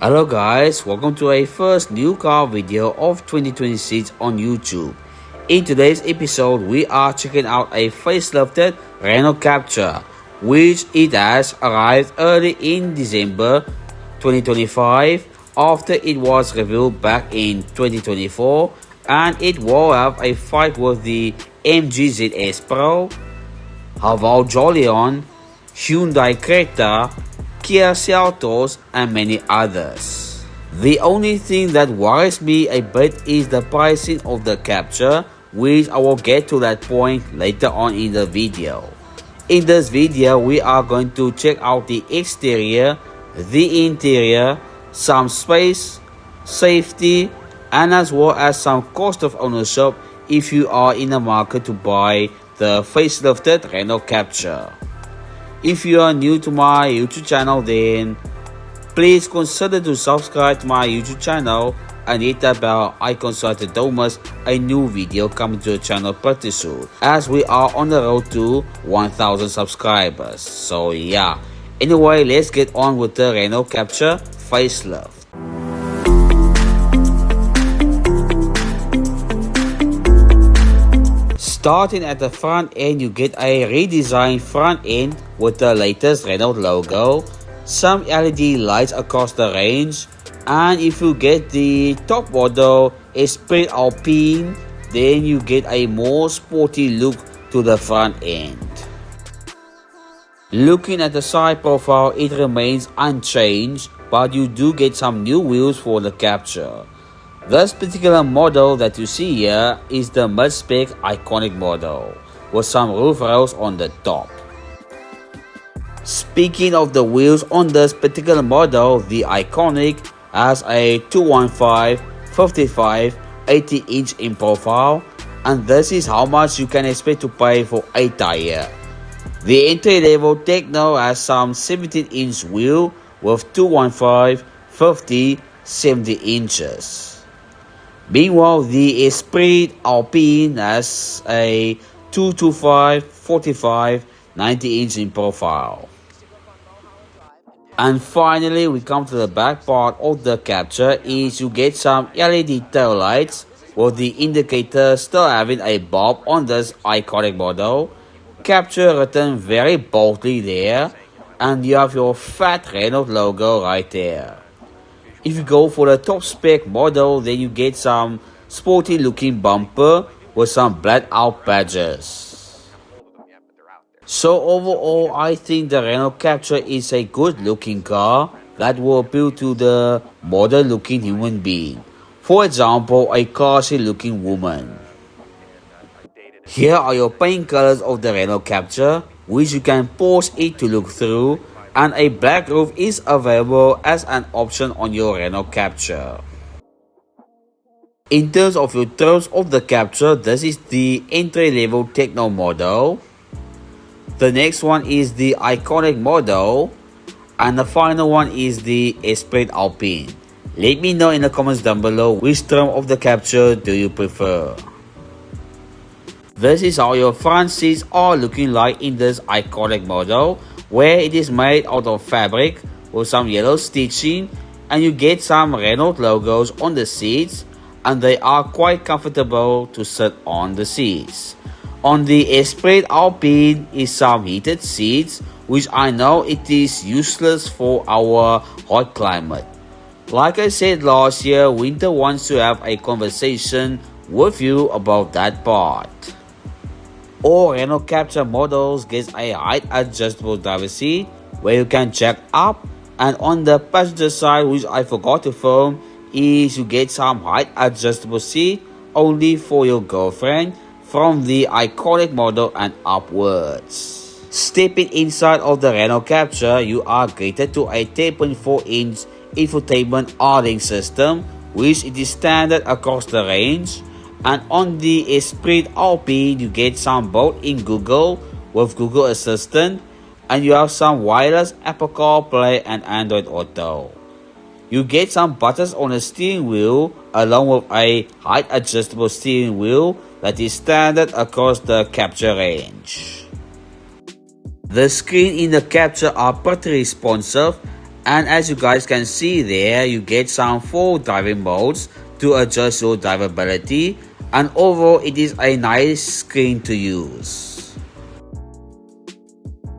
Hello guys, welcome to a first new car video of 2026 on YouTube. In today's episode, we are checking out a facelifted Renault Captur, which it has arrived early in December 2025 after it was revealed back in 2024, and it will have a fight with the MG ZS Pro, Haval Jolion, Hyundai Creta, Kia Seltos, and many others. The only thing that worries me a bit is the pricing of the Captur, which I will get to that point later on in the video. In this video, we are going to check out the exterior, the interior, some space, safety, and as well as some cost of ownership if you are in the market to buy the facelifted Renault Captur. If you are new to my YouTube channel, then please consider to subscribe to my YouTube channel and hit that bell icon so that don't miss a new video coming to the channel pretty soon, as we are on the road to 1000 subscribers. So yeah, anyway, let's get on with the Renault Captur facelift. Starting at the front end, you get a redesigned front end with the latest Renault logo, some LED lights across the range, and if you get the top model Esprit-Alpine, then you get a more sporty look to the front end. Looking at the side profile, it remains unchanged, but you do get some new wheels for the Captur. This particular model that you see here is the mid-spec iconic model with some roof rails on the top. Speaking of the wheels on this particular model, the iconic has a 215 55 80 inch in profile, and this is how much you can expect to pay for a tire. The entry level Techno has some 17 inch wheel with 215 50 70 inches. Meanwhile, the Esprit-Alpine has a 225 45 90 inch in profile. And finally, we come to the back part of the Captur is you get some LED tail lights with the indicator still having a bulb on this iconic model. Captur written very boldly there, and you have your fat Renault logo right there. If you go for the top spec model, then you get some sporty looking bumper with some blacked out badges. So overall, I think the Renault Captur is a good looking car that will appeal to the modern looking human being. For example, a classy looking woman. Here are your paint colors of the Renault Captur, which you can pause it to look through, and a black roof is available as an option on your Renault Captur. In terms of your terms of the Captur, this is the entry level Techno model. The next one is the iconic model, and the final one is the Esprit-Alpine. Let me know in the comments down below which term of the Captur do you prefer. This is how your front seats are looking like in this iconic model, where it is made out of fabric with some yellow stitching, and you get some Renault logos on the seats, and they are quite comfortable to sit on the seats. On the Esprit-Alpine is some heated seats, which I know it is useless for our hot climate. Like I said last year, winter wants to have a conversation with you about that part. All Renault Captur models get a height adjustable driver seat where you can jack up, and on the passenger side, which I forgot to film, is you get some height adjustable seat only for your girlfriend from the iconic model and upwards. Stepping inside of the Renault Captur, you are greeted to a 10.4 inch infotainment R-Link system, which it is standard across the range. And on the Esprit-Alpine, you get some built-in Google with Google Assistant, and you have some wireless Apple CarPlay and Android Auto. You get some buttons on the steering wheel along with a height adjustable steering wheel that is standard across the Captur range. The screen in the Captur are pretty responsive, And as you guys can see there, you get some 4 driving modes to adjust your drivability, and overall it is a nice screen to use.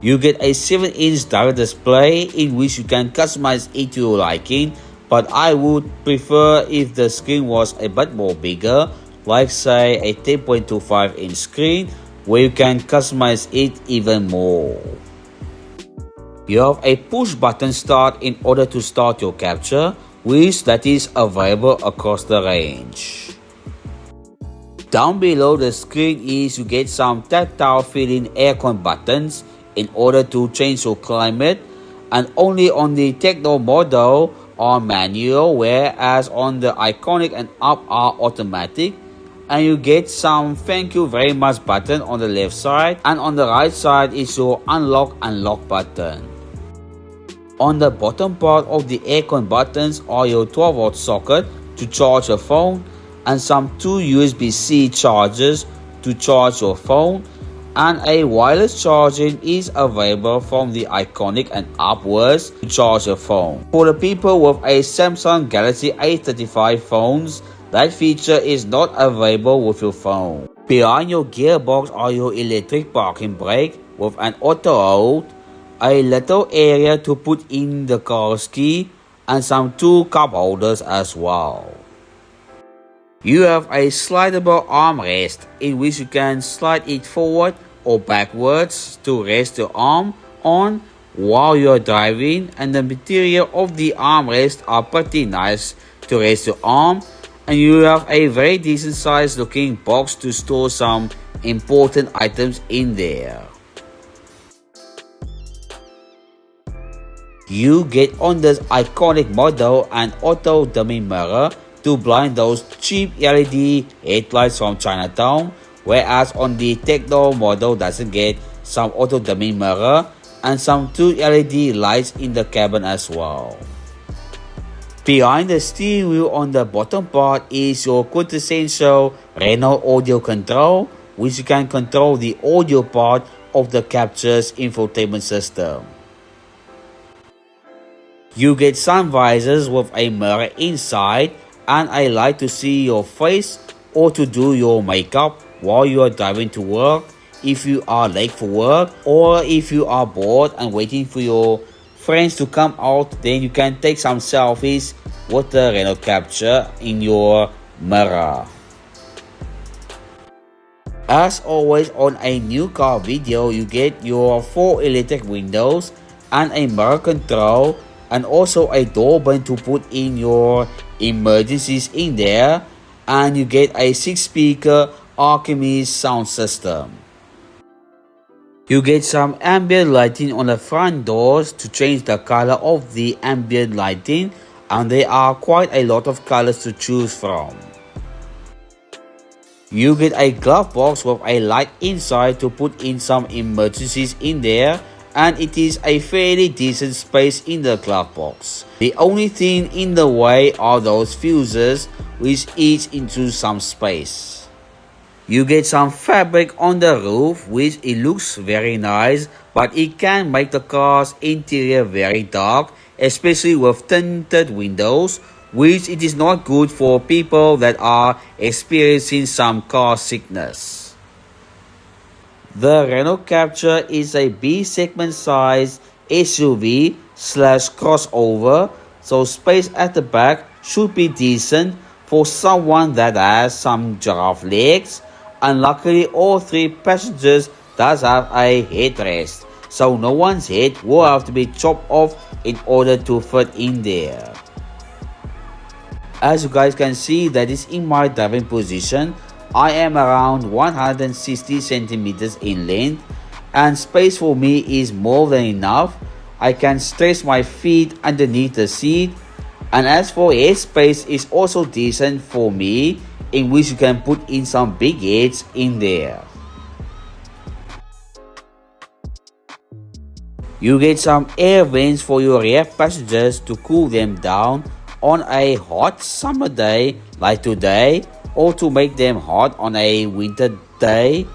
You get a 7-inch driver display in which you can customize it to your liking, but I would prefer if the screen was a bit more bigger, like say a 10.25-inch screen where you can customize it even more. You have a push button start in order to start your capture, which that is available across the range. Down below the screen is you get some tactile feeling aircon buttons in order to change your climate, and only on the Techno model are manual, whereas on the Iconic and Up are automatic. And you get some thank you very much button on the left side, and on the right side is your unlock and lock button. On the bottom part of the aircon buttons are your 12-volt socket to charge your phone, and some 2 USB-C chargers to charge your phone, and a wireless charging is available from the Iconic and upwards to charge your phone. For the people with a Samsung Galaxy A35 phones, that feature is not available with your phone. Behind your gearbox are your electric parking brake with an auto hold, a little area to put in the car key, and some 2 cup holders as well. You have a slidable armrest in which you can slide it forward or backwards to rest your arm on while you are driving, and the material of the armrest are pretty nice to rest your arm, and you have a very decent sized looking box to store some important items in there. You get on this Iconic model an auto dimming mirror to blind those cheap LED headlights from Chinatown, whereas on the Techno model doesn't get some auto dimming mirror and some 2 LED lights in the cabin as well. Behind the steering wheel on the bottom part is your quintessential Renault audio control, which you can control the audio part of the Captur's infotainment system. You get sun visors with a mirror inside, and I like to see your face or to do your makeup while you are driving to work, if you are late for work, or if you are bored and waiting for your friends to come out, then you can take some selfies with the Renault Captur in your mirror. As always on a new car video, you get your 4 electric windows and a mirror control, and also a door button to put in your emergencies in there, and you get a 6-speaker Archimedes sound system. You get some ambient lighting on the front doors to change the color of the ambient lighting, and there are quite a lot of colors to choose from. You get a glove box with a light inside to put in some emergencies in there, and it is a fairly decent space in the glove box. The only thing in the way are those fuses which eats into some space. You get some fabric on the roof, which it looks very nice, but it can make the car's interior very dark, especially with tinted windows, which it is not good for people that are experiencing some car sickness. The Renault Captur is a B segment size SUV / crossover, so space at the back should be decent for someone that has some giraffe legs, and luckily all 3 passengers does have a headrest, so no one's head will have to be chopped off in order to fit in there. As you guys can see, that is in my driving position. I am around 160 centimeters in length, and space for me is more than enough. I can stretch my feet underneath the seat, and as for head space is also decent for me, in which you can put in some big heads in there. You get some air vents for your rear passengers to cool them down on a hot summer day like today, or to make them hot on a winter day,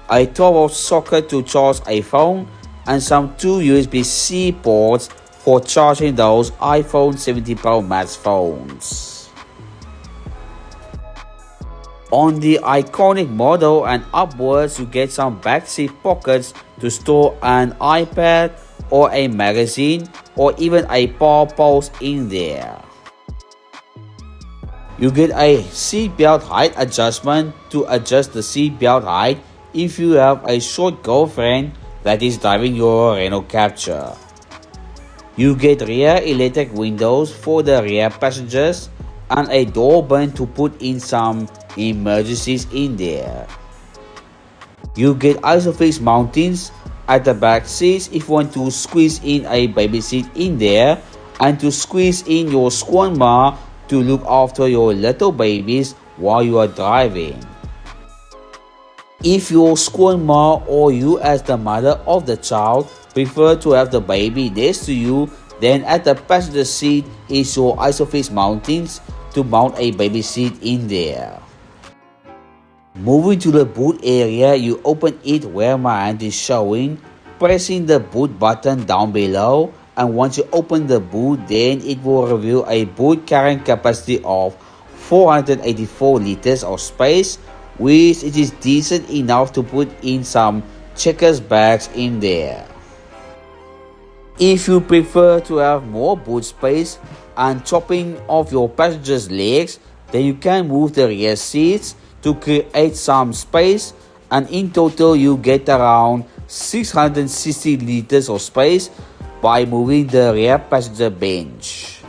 a 12-volt socket to charge a phone, and some 2 USB-C ports for charging those iPhone 17 Pro Max phones. On the iconic model and upwards, you get some backseat pockets to store an iPad or a magazine or even a power pulse in there. You get a seatbelt height adjustment to adjust the seatbelt height if you have a short girlfriend that is driving your Renault Captur. You get rear electric windows for the rear passengers and a door button to put in some emergencies in there. You get isofix mountings at the back seats if you want to squeeze in a baby seat in there and to squeeze in your squanma to look after your little babies while you are driving. If your squanma or you as the mother of the child prefer to have the baby next to you, then at the passenger seat is your isofix mountings to mount a baby seat in there. Moving to the boot area, you open it where my hand is showing, pressing the boot button down below, and once you open the boot, then it will reveal a boot carrying capacity of 484 liters of space, which it is decent enough to put in some checkers bags in there. If you prefer to have more boot space and chopping off your passengers' legs, then you can move the rear seats to create some space, and in total you get around 660 liters of space by moving the rear passenger bench.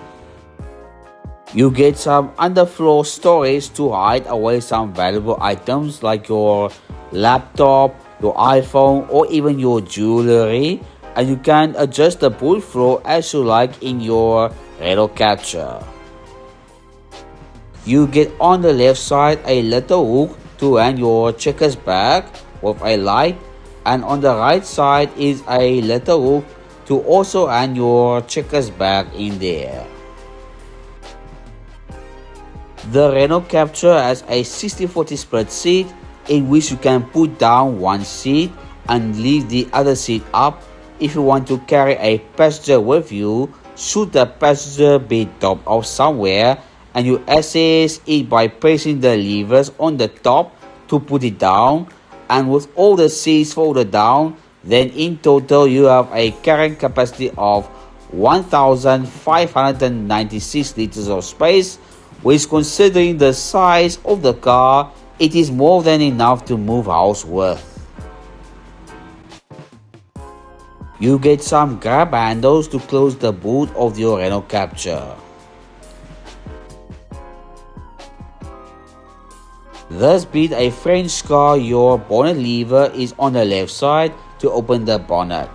You get some underfloor storage to hide away some valuable items like your laptop, your iPhone or even your jewelry, and you can adjust the boot floor as you like in your Renault Captur. You get on the left side a little hook to hang your checkers bag with a light, and on the right side is a little hook to also hang your checkers bag in there. The Renault Captur has a 60-40 split seat in which you can put down one seat and leave the other seat up if you want to carry a passenger with you should the passenger be dropped off somewhere, and you access it by pressing the levers on the top to put it down, and with all the seats folded down, then in total you have a carrying capacity of 1,596 liters of space, which considering the size of the car, it is more than enough to move house with. You get some grab handles to close the boot of your Renault Captur. Thus, being a French car, your bonnet lever is on the left side to open the bonnet.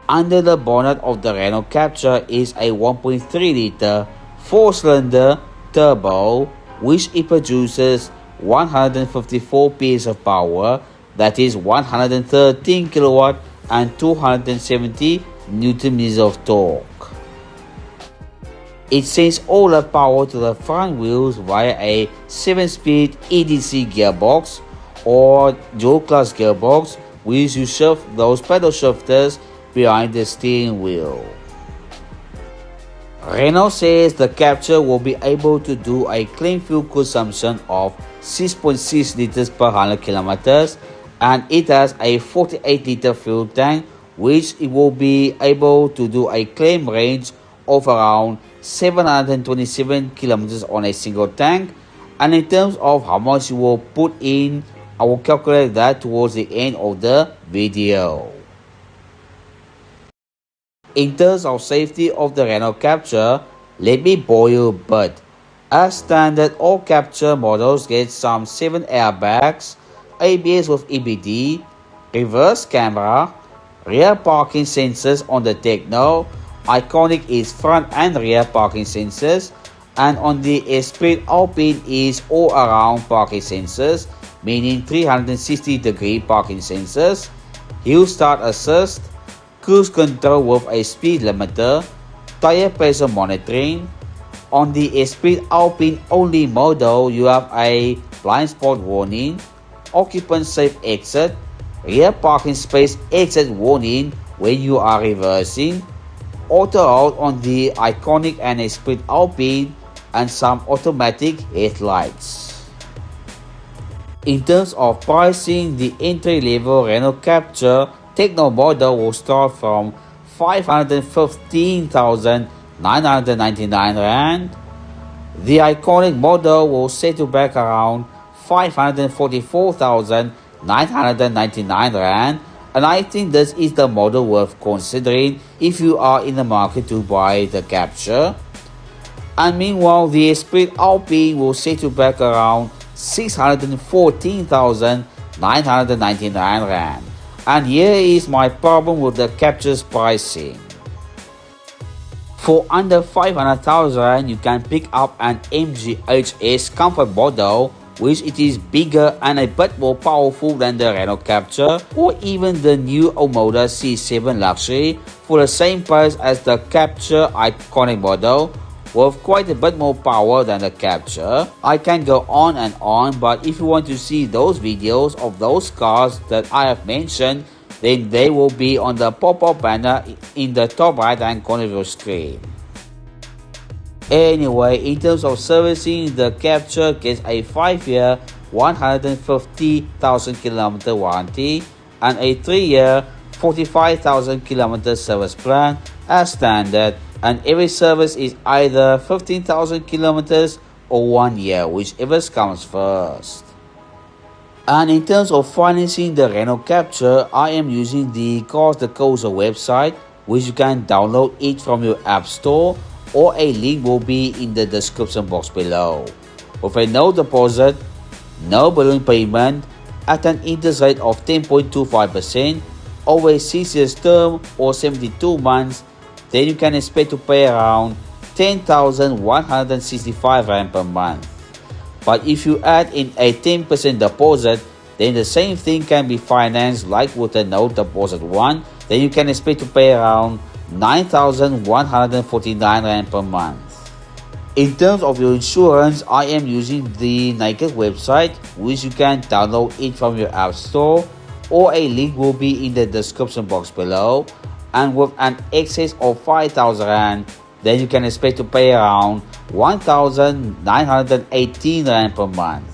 Under the bonnet of the Renault Captur is a 1.3 liter 4-cylinder turbo, which it produces 154 PS of power, that is 113 kilowatt and 270 Newton meters of torque. It sends all the power to the front wheels via a 7-speed EDC gearbox or dual class gearbox, which you shift those pedal shifters behind the steering wheel. Renault says the Captur will be able to do a clean fuel consumption of 6.6 liters per 100 kilometers, and it has a 48 liter fuel tank, which it will be able to do a claim range of around 727 kilometers on a single tank. And in terms of how much you will put in, I will calculate that towards the end of the video. In terms of safety of the Renault Captur, let me bore you a bit. As standard, all Captur models get some 7 airbags, ABS with EBD, reverse camera, rear parking sensors on the Techno. Iconic is front and rear parking sensors, and on the Esprit-Alpine is all around parking sensors, meaning 360-degree parking sensors, hill start assist, cruise control with a speed limiter, tire pressure monitoring. On the Esprit-Alpine only model, you have a blind spot warning, occupant safe exit, rear parking space exit warning when you are reversing, auto hold on the iconic and Esprit-Alpine, and some automatic headlights. In terms of pricing, the entry-level Renault Captur Techno model will start from 515,999 Rand. The iconic model will set you back around 544,999 Rand, and I think this is the model worth considering if you are in the market to buy the Captur. And meanwhile, the Esprit-Alpine will set you back around 614,999 Rand. And here is my problem with the Captur's pricing. For under 500,000, you can pick up an MGHS Comfort model, which it is bigger and a bit more powerful than the Renault Captur, or even the new Omoda C7 Luxury for the same price as the Captur iconic model, with quite a bit more power than the Captur. I can go on and on, but if you want to see those videos of those cars that I have mentioned, then they will be on the pop-up banner in the top right hand corner of your screen. Anyway, in terms of servicing, the Captur gets a 5-year 150,000 km warranty and a 3-year 45,000 km service plan as standard, and every service is either 15,000 kilometers or 1 year, whichever comes first. And in terms of financing the Renault Captur, I am using the Cars the Coaster website, which you can download it from your app store, or a link will be in the description box below. With a no deposit, no balloon payment, at an interest rate of 10.25%, over a 6 years term or 72 months, then you can expect to pay around 10,165 Rand per month. But if you add in a 10% deposit, then the same thing can be financed like with the no deposit one, then you can expect to pay around 9,149 Rand per month. In terms of your insurance, I am using the Naked website, which you can download it from your app store, or a link will be in the description box below. And with an excess of 5,000 Rand, then you can expect to pay around 1,918 Rand per month.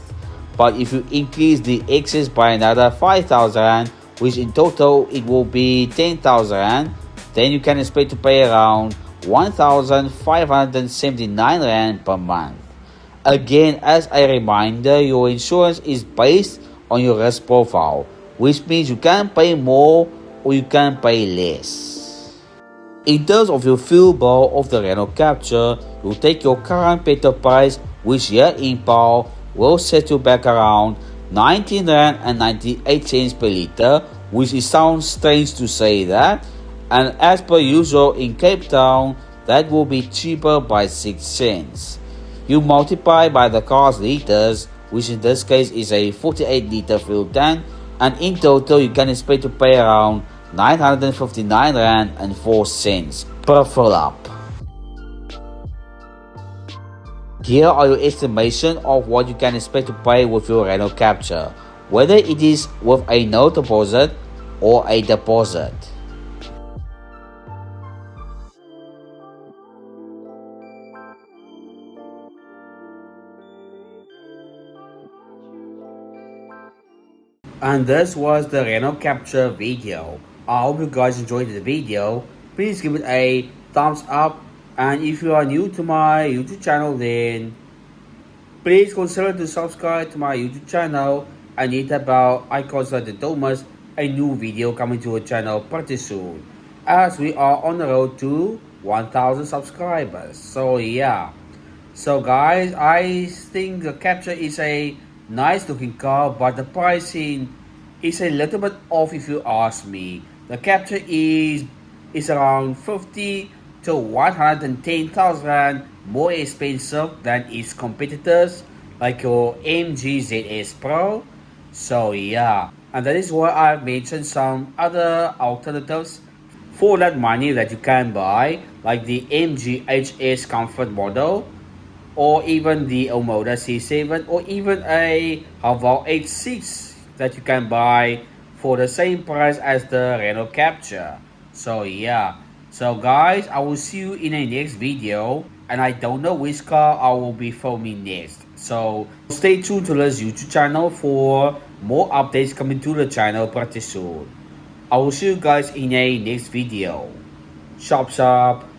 But if you increase the excess by another 5,000 Rand, which in total it will be 10,000 Rand, then you can expect to pay around 1,579 Rand per month. Again, as a reminder, your insurance is based on your risk profile, which means you can pay more or you can pay less. In terms of your fuel bill of the Renault Captur, you take your current petrol price, which here in power will set you back around 19 Rand and 98 cents per liter, which it sounds strange to say that, and as per usual in Cape Town, that will be cheaper by 6 cents. You multiply by the car's liters, which in this case is a 48 liter fuel tank, and in total you can expect to pay around 959 Rand and 4 cents per fill up. Here are your estimation of what you can expect to pay with your Renault Captur, whether it is with a no deposit or a deposit. And this was the Renault Captur video. I hope you guys enjoyed the video. Please give it a thumbs up, and if you are new to my YouTube channel, then please consider to subscribe to my YouTube channel and hit the bell icon so that Thomas a new video coming to our channel pretty soon, as we are on the road to 1,000 subscribers. So yeah, so guys, I think the Captur is a nice looking car, but the pricing is a little bit off if you ask me. The Captur is around 50 to 110,000 Rand more expensive than its competitors like your MG ZS Pro. So yeah, and that is why I've mentioned some other alternatives for that money that you can buy, like the MG HS Comfort model, or even the Omoda C7, or even a Haggle H6 that you can buy for the same price as the Renault Captur. So yeah, so guys, I will see you in a next video, and I don't know which car I will be filming next. So stay tuned to this YouTube channel for more updates coming to the channel pretty soon. I will see you guys in a next video. Shop shop.